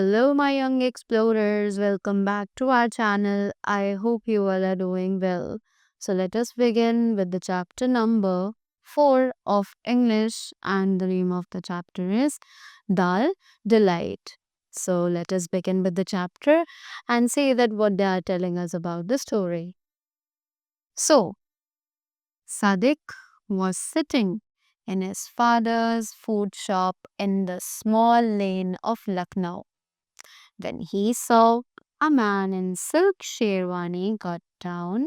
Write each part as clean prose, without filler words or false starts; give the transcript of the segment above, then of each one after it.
Hello, my young explorers. Welcome back to our channel. I hope you all are doing well. So, let us begin with the chapter number 4 of English, and the name of the chapter is Dal Delight. So, let us begin with the chapter and see that what they are telling us about the story. So, Sadiq was sitting in his father's food shop in the small lane of Lucknow when he saw a man in silk sherwani got down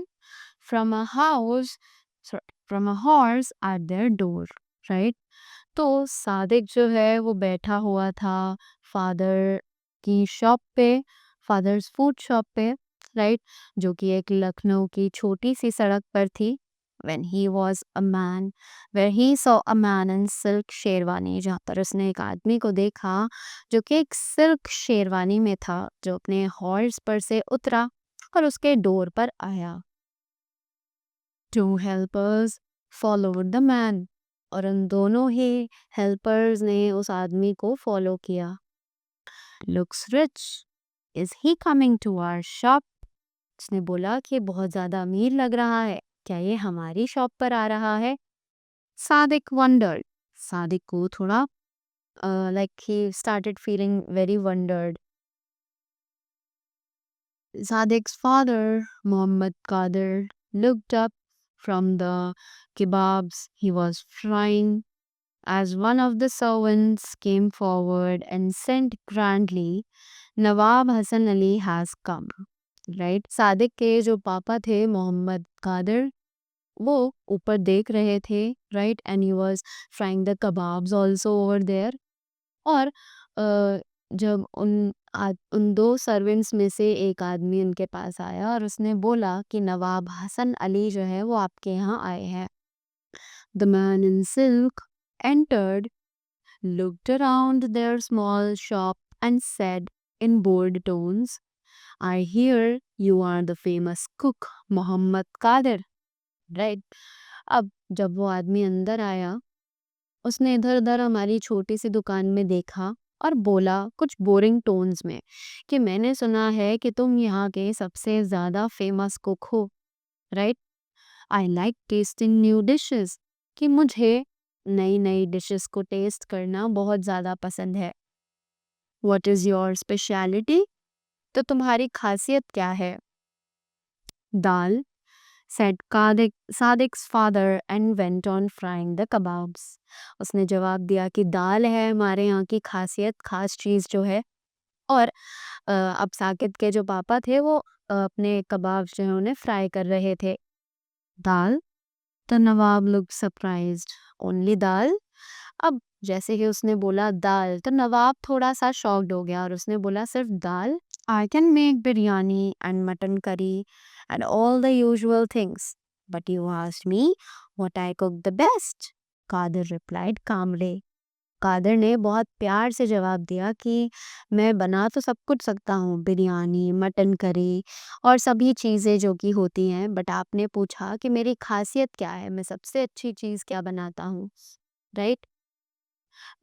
from a house sorry, from a horse at their door, right? तो सादिक जो है वो बैठा हुआ था father की shop पे, fathers food shop पे, राइट, जो कि एक लखनऊ की छोटी सी सड़क पर थी. when he was a man where he saw a man in silk sherwani, जहाँ पर उसने एक आदमी को देखा जो कि एक सिल्क शेरवानी में था, जो अपने हॉर्स पर से उतरा और उसके डोर पर आया. Two helpers followed the man, और उन दोनों ही हेल्पर्स ने उस आदमी को फॉलो किया. Looks rich. Is he coming to our shop? उसने बोला कि बहुत ज़्यादा अमीर लग रहा है, क्या ये हमारी शॉप पर आ रहा है? सादिक wondered. सादिक को थोड़ा like he started feeling very wondered. Sadiq's father, Muhammad Qadir, looked up from the kebabs he was frying as one of the servants came forward and said grandly, Nawab Hassan Ali has come. Right? Sadiq के जो पापा थे मोहम्मद कादिर, वो ऊपर देख रहे थे, right? And he was frying the kebabs also over there. और जब उन दो सर्वेंट्स में से एक आदमी उनके पास आया और उसने बोला कि नवाब हसन अली जो है वो आपके यहाँ आए हैं. The man in silk entered, looked around their small shop and said in bold tones, I hear you are the famous cook Muhammad Qadir. Right? अब जब वो आदमी अंदर आया, उसने इधर उधर हमारी छोटी सी दुकान में देखा और बोला कुछ बोरिंग टोन्स में कि मैंने सुना है कि तुम यहाँ के सबसे ज़्यादा फेमस कुक हो, right? I like testing new dishes, कि मुझे नई नई डिशेस को टेस्ट करना बहुत ज़्यादा पसंद है. What is your speciality? तो तुम्हारी खासियत क्या है? दाल, said Sadiq's father and went on frying the kebabs. उसने जवाब दिया कि दाल है हमारे यहाँ की खासियत, खास चीज़ जो है. और अब साकिब के जो पापा थे वो अपने कबाब जो है उन्हें फ्राई कर रहे थे. दाल? The Nawab looked surprised. Only दाल? अब जैसे ही उसने बोला दाल, तो नवाब थोड़ा सा शॉक्ड हो गया और उसने बोला सिर्फ दाल? I can make biryani and mutton curry and all the usual things. But you asked me what I cook the best. Qadir replied calmly. Kader ने बहुत प्यार से जवाब दिया कि मैं बना तो सब कुछ सकता हूँ, बिरयानी, मटन करी और सभी चीज़ें जो कि होती हैं, बट आपने पूछा कि मेरी खासियत क्या है, मैं सबसे अच्छी चीज़ क्या बनाता हूँ, right?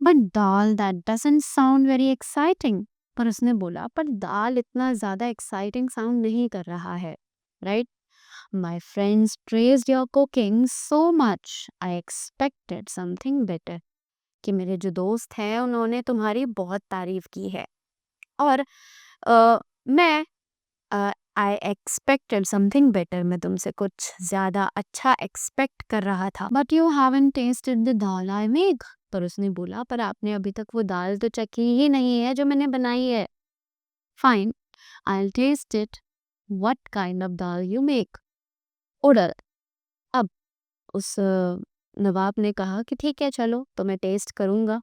But dal that doesn't sound very exciting. पर उसने बोला पर दाल इतना ज़्यादा एक्साइटिंग साउंड नहीं कर रहा है, right? My friends praised your cooking so much I expected something better. कि मेरे जो दोस्त हैं उन्होंने तुम्हारी बहुत तारीफ की है और मैं आई एक्सपेक्टेड समथिंग बेटर, मैं तुमसे कुछ ज़्यादा अच्छा एक्सपेक्ट कर रहा था. But you haven't tested the dal I make. पर उसने बोला पर आपने अभी तक वो दाल तो चखी ही नहीं है जो मैंने बनाई है. Fine, I taste it. What kind of dal you make? Urad. अब उस नवाब ने कहा कि ठीक है चलो तो मैं टेस्ट करूँगा,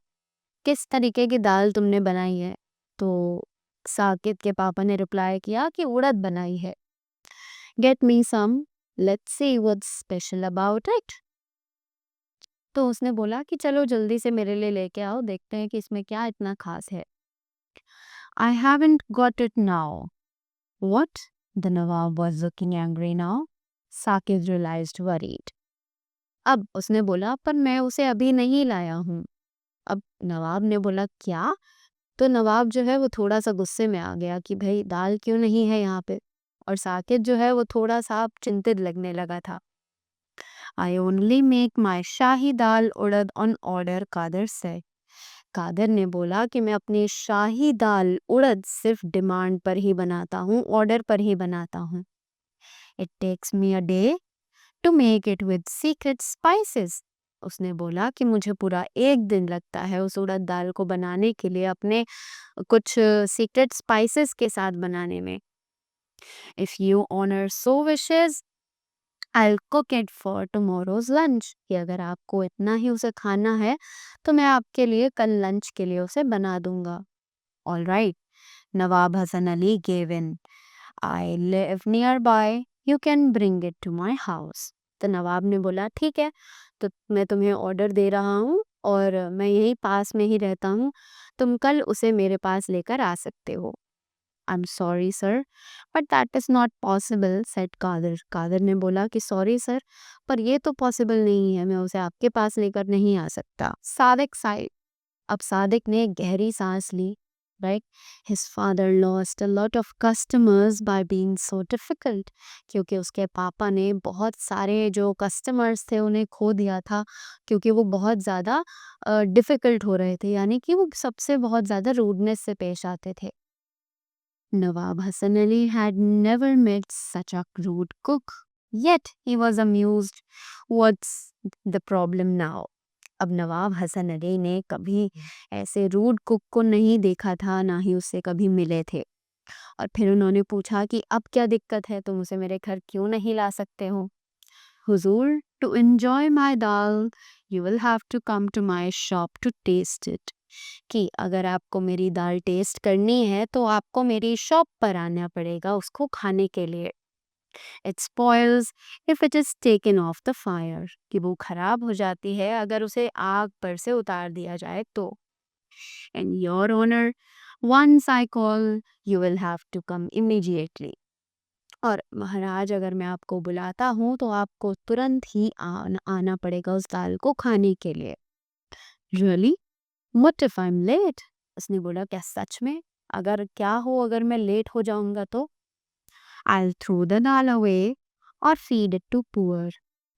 किस तरीके की दाल तुमने बनाई है? तो साकिब के पापा ने रिप्लाई किया कि उड़द बनाई है. Get me some, let's see what's special about it. तो उसने बोला कि चलो जल्दी से मेरे लिए लेके आओ, देखते हैं कि इसमें क्या इतना खास है. I haven't got it now. What? The nawab was looking angry now. Saqib realised worried. अब उसने बोला पर मैं उसे अभी नहीं लाया हूँ. अब नवाब ने बोला क्या? तो नवाब जो है वो थोड़ा-सा गुस्से में आ गया कि भई दाल क्यों नहीं है यहाँ पे? और साकिब जो है वो थोड़ा-सा अब चिंतित लगने लगा था। I only make my shahi dal urad on order, Kader said. Kader ने बोला कि मैं अपनी शाही दाल उड़द सिर्फ डिमांड पर ही बनाता हूँ, ऑर्डर पर ही बनाता हूँ. It takes me a day to make it with secret spices. उसने बोला कि मुझे पूरा एक दिन लगता है उस उड़द दाल को बनाने के लिए अपने कुछ सीक्रेट स्पाइसेस के साथ बनाने में. If you honor so wishes, I'll cook it for tomorrow's lunch. कि अगर आपको इतना ही उसे खाना है तो मैं आपके लिए कल लंच के लिए उसे बना दूंगा. All right. Nawab Hasan Ali gave in. I live nearby. You can bring it to my house. तो नवाब ने बोला ठीक है, तो मैं तुम्हें ऑर्डर दे रहा हूँ और मैं यहीं पास में ही रहता हूँ, तुम कल उसे मेरे पास लेकर आ सकते हो. I'm sorry sir, but that is not possible, said Kader. Kader ने बोला कि सॉरी सर, पर ये तो पॉसिबल नहीं है, मैं उसे आपके पास लेकर नहीं आ सकता. सादिक साइड. अब सादिक ने गहरी सांस ली. Right, his father lost a lot of customers by being so difficult. क्योंकि उसके पापा ने बहुत सारे जो कस्टमर्स थे उन्हें खो दिया था, क्योंकि वो बहुत ज़्यादा डिफ़िकल्ट हो रहे थे, यानी कि वो सबसे बहुत ज़्यादा रूडनेस से पेश आते थे. Nawab Hassan Ali had never met such a rude cook. Yet he was amused. What's the problem now? अब नवाब हसन अली ने कभी ऐसे रूड कुक को नहीं देखा था, ना ही उससे कभी मिले थे. और फिर उन्होंने पूछा कि अब क्या दिक्कत है, तुम उसे मेरे घर क्यों नहीं ला सकते हो? हुजूर, to enjoy my dal you will have to come to my shop to taste it. कि अगर आपको मेरी दाल टेस्ट करनी है तो आपको मेरी शॉप पर आना पड़ेगा उसको खाने के लिए. It spoils if it is taken of the fire. कि वो खराब हो जाती है अगर उसे आग पर से उतार दिया जाए तो. In your honour, once I call you will have to come immediately. और महाराज, अगर मैं आपको बुलाता हूँ तो आपको तुरंत ही आना पड़ेगा उस दाल को खाने के लिए. Really? What if I am late? उसने बोला क्या सच में? अगर क्या हो अगर मैं लेट हो जाऊंगा तो? I'll throw the dal away or feed it to poor,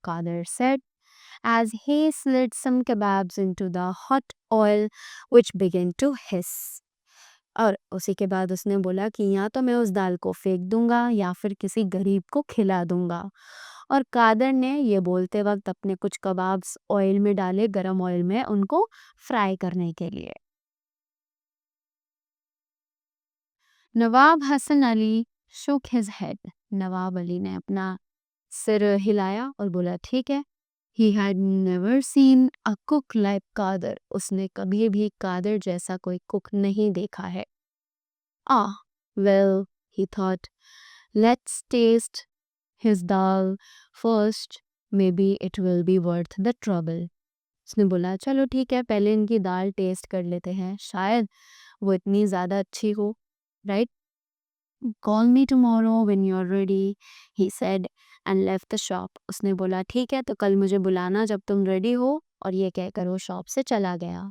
Qadir said as he slid some kebabs into the hot oil which began to hiss. और उसी के बाद उसने बोला कि या तो मैं उस दाल को फेंक दूंगा या फिर किसी गरीब को खिला दूंगा. और कादर ने ये बोलते वक्त अपने कुछ कबाब्स ऑयल में डाले, गरम ऑयल में, उनको फ्राई करने के लिए. नवाब Hasan Ali shook his head. Nawab Ali ने अपना सिर हिलाया और बोला ठीक है. He had never seen a cook like Kader. उसने कभी भी कादर जैसा कोई कुक नहीं देखा है. Ah, well, he thought, let's taste his dal first. Maybe it will be worth the trouble. उसने बोला चलो ठीक है, पहले इनकी दाल टेस्ट कर लेते हैं, शायद वो इतनी ज़्यादा अच्छी हो. Right. Call me tomorrow when you're ready, he said and left the shop. उसने बोला ठीक है, तो कल मुझे बुलाना जब तुम रेडी हो, और ये कहकर वो शॉप से चला गया.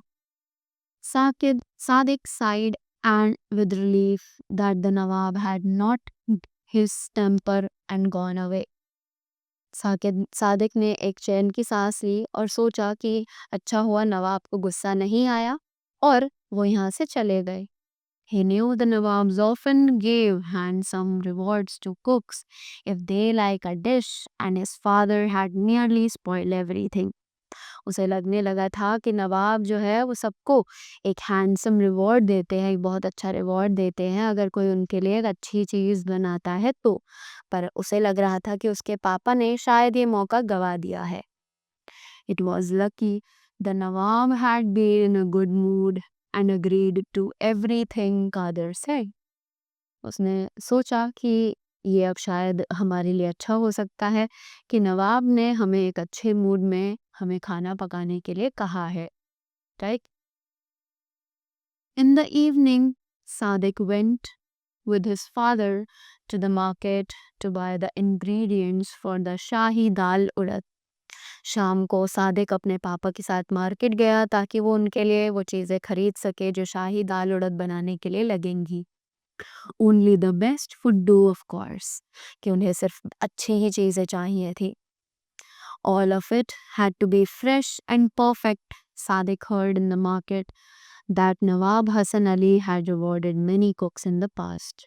Sadiq sighed and with relief that the Nawab had not his temper and gone away. Sadiq ने एक चैन की सांस ली और सोचा कि अच्छा हुआ नवाब को गुस्सा नहीं आया और वो यहाँ से चले गए. He knew the Nawabs often gave handsome rewards to cooks if they like a dish, and his father had nearly spoiled everything. उसे लगने लगा था कि नवाब जो है वो सबको एक हैंडसम रिवॉर्ड देते हैं, एक बहुत अच्छा रिवॉर्ड देते हैं अगर कोई उनके लिए एक अच्छी चीज़ बनाता है तो. पर उसे लग रहा था कि उसके पापा ने शायद ये मौका गवा दिया है. It was lucky the Nawab had been in a good mood and agreed to everything Kader said. उसने सोचा कि ये अब शायद हमारे लिए अच्छा हो सकता है कि नवाब ने हमें एक अच्छे मूड में हमें खाना पकाने के लिए कहा है. Right. In the evening, Sadiq went with his father to the market to buy the ingredients for the Shahi Dal Urad. शाम को सादिक अपने पापा के साथ मार्केट गया ताकि वो उनके लिए वो चीज़ें खरीद सके जो शाही दाल उड़द बनाने के लिए लगेंगी। Only the best would do of course, कि उन्हें सिर्फ अच्छी ही चीज़ें चाहिए थी। All of it had to be fresh and perfect. Sadiq heard in the market that Nawab Hassan Ali had rewarded many cooks in the past.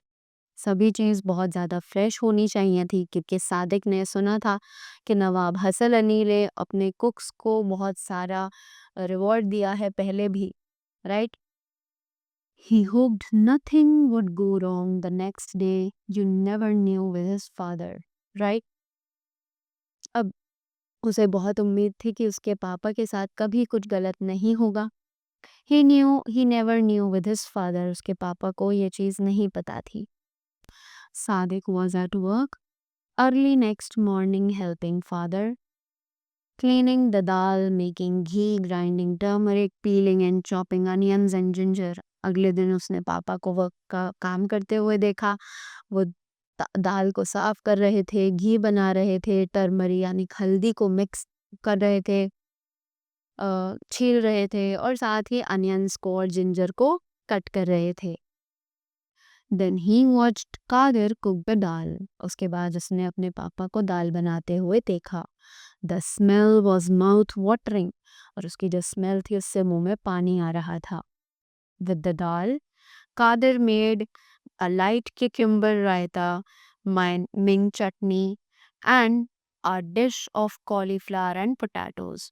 सभी चीज़ बहुत ज़्यादा फ्रेश होनी चाहिए थी क्योंकि सादिक ने सुना था कि नवाब हसन अली ने अपने कुक्स को बहुत सारा रिवॉर्ड दिया है पहले भी, right? He hoped nothing would go wrong the next day. You never knew with his father, right? अब उसे बहुत उम्मीद थी कि उसके पापा के साथ कभी कुछ गलत नहीं होगा। He never knew with his father, उसके पापा को ये चीज़ नहीं पता थी। Sadiq was at work early next morning helping father, cleaning the dal, making ghee, grinding turmeric, peeling and chopping onions and ginger. अगले दिन उसने पापा को वर्क का काम करते हुए देखा। वो दाल को साफ कर रहे थे, घी बना रहे थे, टर्मरी यानी हल्दी को मिक्स कर रहे थे, छील रहे थे और साथ ही अनियंस को और जिंजर को कट कर रहे थे। Then he watched Qadir cook the दाल। उसके बाद उसने अपने पापा को दाल बनाते हुए देखा। The smell was mouth watering, और उसकी जो स्मेल थी उससे मुंह में पानी आ रहा था। With the dal, Qadir made a light cucumber raita, ming chutney, and a dish of cauliflower and potatoes.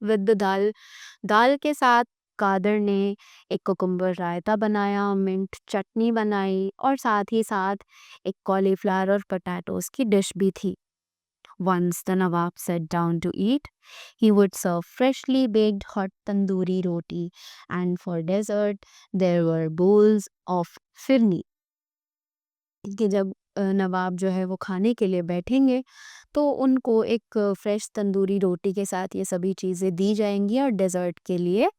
With the दाल के साथ कादर ने एक कुकुम्बर रायता बनाया, मिंट चटनी बनाई और साथ ही साथ एक कॉलीफ्लावर और पोटैटोज की डिश भी थी। Once the Nawab sat down to eat, he would serve freshly baked hot tandoori roti, and for dessert there were bowls of firni. कि जब नवाब जो है वो खाने के लिए बैठेंगे तो उनको एक फ्रेश तंदूरी रोटी के साथ ये सभी चीज़ें दी जाएंगी और डेजर्ट के लिए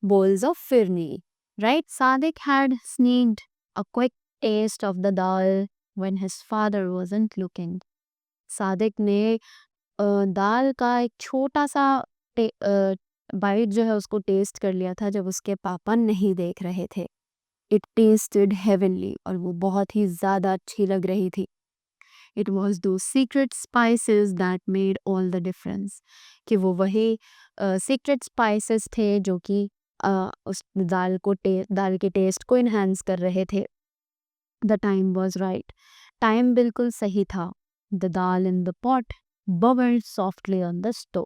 bowls of firni, right? Sadiq had sneaked a quick taste of the dal when his father wasn't looking. Sadiq ने दाल का एक छोटा सा बाइट जो है उसको टेस्ट कर लिया था जब उसके पापा नहीं देख रहे थे। इट टेस्टेड हेवनली, और वो बहुत ही ज़्यादा अच्छी लग रही थी। इट वॉज दो secret spices that made all the difference, कि वो वही सीक्रेट स्पाइसेस थे जो कि उस दाल के टेस्ट को इन्हांस कर रहे थे। The time was right, time बिल्कुल सही था। The dal in the pot bubbled softly on the stove,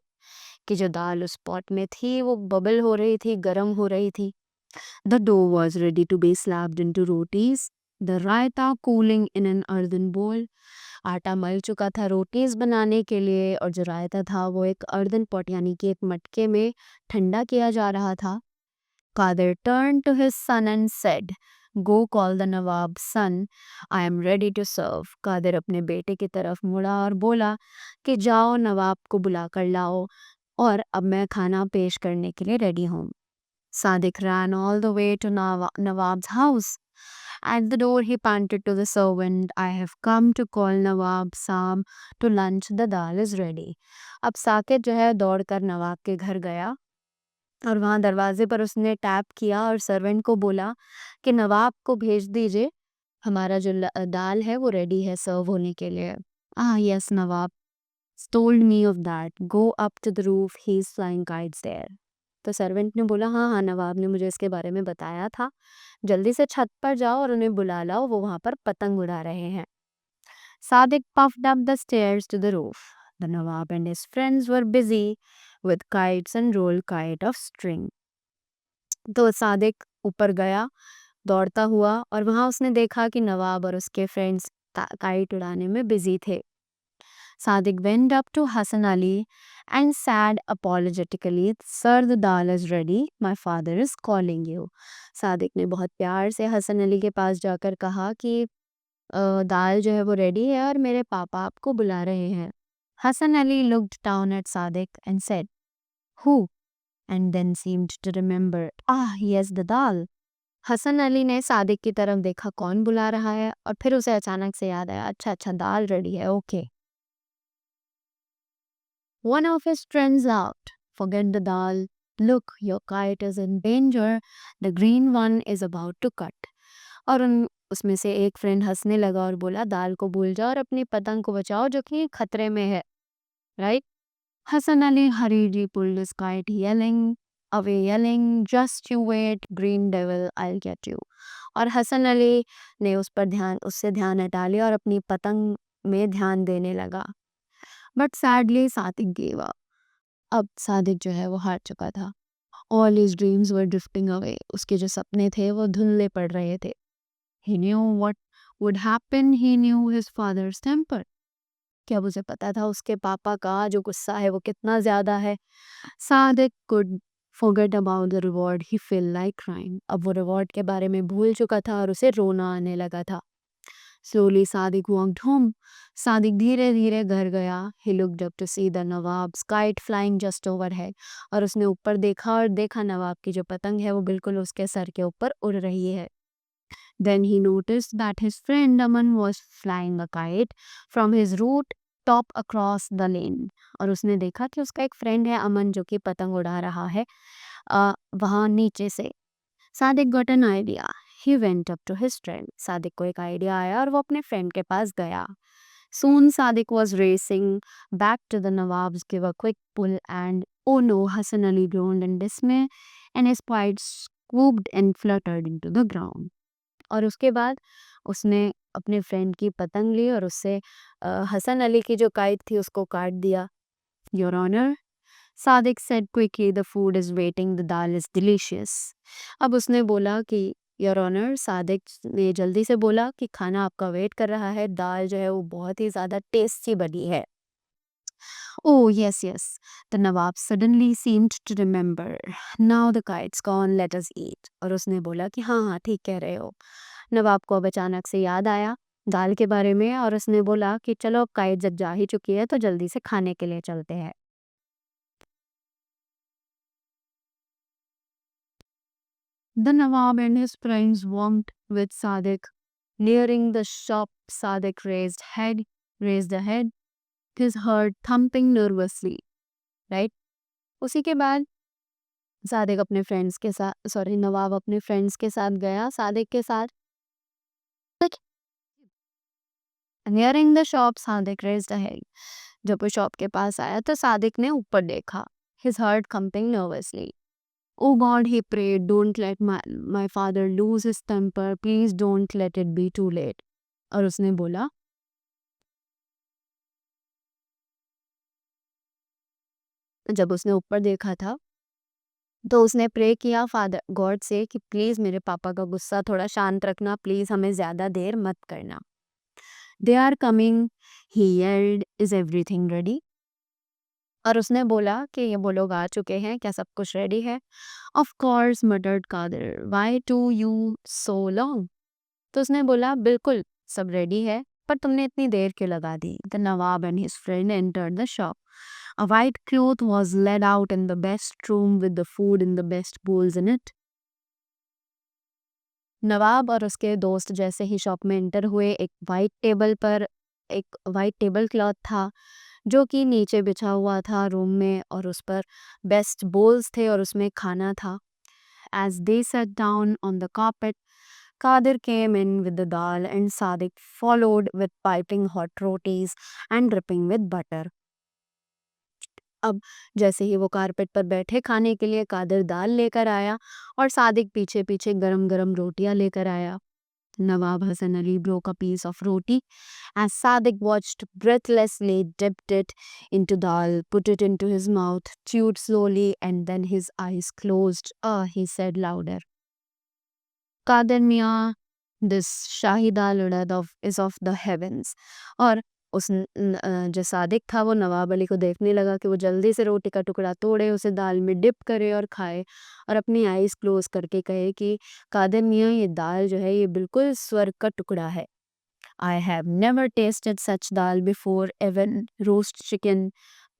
कि जो दाल उस पॉट में थी वो बबल हो रही थी, गर्म हो रही थी। The dough was ready to be slapped into rotis, the raita cooling in an earthen bowl. आटा मल चुका था रोटीज बनाने के लिए और जो रायता था वो एक अर्दन पॉट यानी कि एक मटके में ठंडा किया जा रहा था। Qadir turned to his son and said, "Go call the Nawab's son. I am ready to serve." Qadir अपने बेटे की तरफ मुड़ा और बोला कि जाओ नवाब को बुला कर लाओ और अब मैं खाना पेश करने के लिए रेडी हूँ। Sadiq ran all the way to Nawab's house. At the door, he panted to the servant, "I have come to call Nawab Sam to lunch. The dal is ready." अब साकिब जो है दौड़कर नवाब के घर गया और वहाँ दरवाजे पर उसने टैप किया और सर्वेंट को बोला कि नवाब को भेज दीजिए, हमारा जो दाल है वो रेडी है सर्व होने के लिए। Yes, Nawab told me of that. Go up to the roof, he's flying kites there. तो सर्वेंट ने बोला, हाँ हाँ, नवाब ने मुझे इसके बारे में बताया था, जल्दी से छत पर जाओ और उन्हें बुला लाओ, वो वहाँ पर पतंग उड़ा रहे हैं। Sadiq puffed up the stairs to the roof. The Nawab and his friends were busy with kites and roll kite of string. तो सादिक ऊपर गया दौड़ता हुआ और वहाँ उसने देखा कि नवाब और उसके फ्रेंड्स काइट उड़ाने में बिजी थे। Sadiq went up to Hassan Ali and said apologetically, "Sir, the dal is ready. My father is calling you." Sadiq ने बहुत प्यार से हसन अली के पास जाकर कहा कि दाल जो है वो रेडी है और मेरे पापा आपको बुला रहे हैं। Hassan Ali looked down at Sadiq and said, "Who?" and then seemed to remember, yes, the dal. Hasan Ali ने सादिक की तरफ देखा कौन बुला रहा है और फिर उसे अचानक से याद आया, अच्छा अच्छा दाल रेडी है, okay. One of his friends laughed. Forget the dal. Look, your kite is in danger. The green one is about to cut. और उन उसमें से एक फ्रेंड हंसने लगा और बोला दाल को भूल जाओ और अपनी पतंग को बचाओ जो कि खतरे में है, right? Hassan Ali hurriedly pulled his kite, yelling, just you wait, green devil, I'll get you. और हसन अली ने उससे ध्यान हटा लिया और अपनी पतंग में ध्यान देने लगा. But sadly Sadiq gave up. अब सादिक जो है वो हार चुका था. All his dreams were drifting away. उसके जो सपने थे वो धुंधले पड़ रहे थे. He knew what would happen. He knew his father's temper. कि अब उसे पता था उसके पापा का जो गुस्सा है वो कितना ज़्यादा है. Sadiq could forget about the reward. He felt like crying. अब वो रिवॉर्ड के बारे में भूल चुका था और उसे रोना आने लगा था. Slowly Sadiq walked home. Sadiq धीरे धीरे घर गया. He looked up to see the Nawab's kite flying just overhead. और उसने ऊपर देखा और देखा नवाब की जो पतंग है वो बिल्कुल उसके सर के ऊपर उड़ रही है. Then he noticed that his friend Aman was flying a kite from his roof top across the lane. और उसने देखा कि उसका एक फ्रेंड है अमन जो कि पतंग उड़ा रहा है वहाँ नीचे से. Sadiq got an idea. He went up to his friend. Sadiq को एक आइडिया आया और वो अपने फ्रेंड के पास गया. Soon Sadiq was racing back to the Nawab's, gave a quick pull and oh no, Hassan Ali groaned in dismay and his kite swooped and fluttered into the ground. और उसके बाद उसने अपने फ्रेंड की पतंग ली और उससे हसन अली की जो काइट थी उसको काट दिया. Your Honor, Sadiq said quickly, the food is waiting, the dal is delicious. अब उसने बोला कि Your Honor, सादिक ने जल्दी से बोला कि खाना आपका वेट कर रहा है, दाल जो है वो बहुत ही ज़्यादा टेस्टी बनी है. Oh, yes, yes. The Nawab suddenly seemed to remember. Now the kite's gone, let us eat. और उसने बोला कि हाँ हाँ ठीक कह रहे हो. नवाब को अब अचानक से याद आया दाल के बारे में और उसने बोला कि चलो अब काइट जब जा ही चुकी है तो जल्दी से खाने के लिए चलते हैं. The Nawab and his friends walked with Sadiq. Nearing the shop, Sadiq raised a head, his heart thumping nervously. Right? उसी के बाद सादिक अपने फ्रेंड्स के साथ नवाब अपने फ्रेंड्स के साथ गया सादिक के साथ. Nearing the shop, Sadiq raised a head. जब वो शॉप के पास आया तो सादिक ने ऊपर देखा. His heart thumping nervously. Oh God, he prayed, don't let my father lose his temper. Please don't let it be too late. और उसने बोला जब उसने ऊपर देखा था तो उसने प्रे किया फादर गॉड से कि प्लीज़ मेरे पापा का गुस्सा थोड़ा शांत रखना, प्लीज़ हमें ज़्यादा देर मत करना. They are coming, he yelled, is everything ready? और उसने बोला कि ये वो लोग आ चुके हैं, क्या सब कुछ रेडी है? Of course, muttered Qadir, why do you so long? तो उसने बोला बिल्कुल सब रेडी है पर तुमने इतनी देर क्यों लगा दी. The Nawab and his friend entered the shop. A white cloth was laid out in the best room with the food in the best bowls in it. नवाब और उसके दोस्त जैसे ही शॉप में एंटर हुए एक वाइट टेबल क्लॉथ था जो कि नीचे बिछा हुआ था रूम में और उस पर बेस्ट बोल्स थे और उसमें खाना था. As they sat down on the carpet, Kadir came in with the dal and Sadiq followed with piping hot rotis and dripping with butter. अब जैसे ही वो कारपेट पर बैठे खाने के लिए कादिर दाल लेकर आया और सादिक पीछे पीछे गरम गरम रोटियां लेकर आया. Nawab Hassan Ali broke a piece of roti as Sadiq watched breathlessly, dipped it into dal, put it into his mouth, chewed slowly, and then his eyes closed. Ah, he said louder. Kader Mia, this Shahi dal urad is of the heavens. और जो सादिक था वो नवाब अली को देखने लगा कि वो जल्दी से रोटी का टुकड़ा तोड़े, उसे दाल में डिप करे और खाए और अपनी आईज क्लोज करके कहे कि कादिर मियाँ ये दाल जो है ये बिल्कुल स्वर्ग का टुकड़ा है. I have never tasted such dal before even roast chicken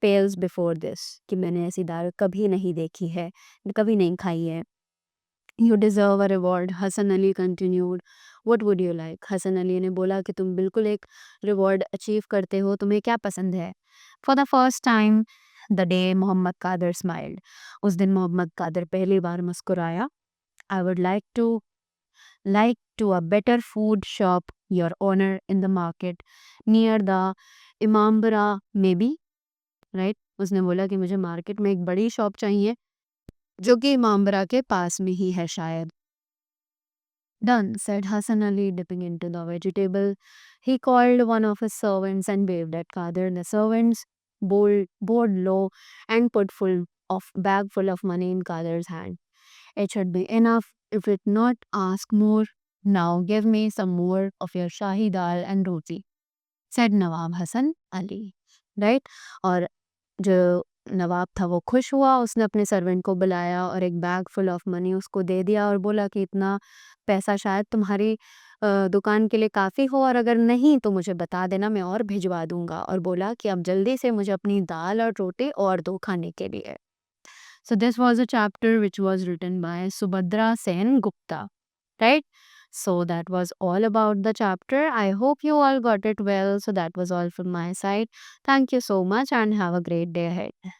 pales before this. कि मैंने ऐसी दाल कभी नहीं देखी है, कभी नहीं खाई है. You deserve a reward, Hasan Ali continued. What would you like? Hasan Ali ने बोला कि तुम बिल्कुल एक रिवॉर्ड अचीव करते हो, तुम्हें क्या पसंद है? For the first time, the day Mohammed Kadar smiled, उस दिन मोहम्मद कादर पहली बार मुस्कुराया. I would like to a better food shop, your honor, in the market near the Imambara, maybe, right? उसने बोला कि मुझे मार्केट में एक बड़ी शॉप चाहिए जो कि इमामबरा के पास में ही है शायद. Done, said Hassan Ali, dipping into the vegetable. He called one of his servants and waved at Kadir. The servants bowed low and put full of bag full of money in Kadir's hand. It should be enough if it not ask more. Now give me some more of your shahi dal and roti, said Nawab Hassan Ali. Right? और जो नवाब था वो खुश हुआ, उसने अपने servant को बुलाया और एक बैग फुल ऑफ मनी उसको दे दिया और बोला कि इतना पैसा शायद तुम्हारी दुकान के लिए काफ़ी हो, और अगर नहीं तो मुझे बता देना, मैं और भिजवा दूंगा. और बोला कि अब जल्दी से मुझे अपनी दाल और रोटी और दो खाने के लिए. So this was a chapter which was written by Subhadra Sen Gupta, right? So that was all about the chapter. I hope you all got it well. So that was all from my side. Thank you so much and have a great day ahead.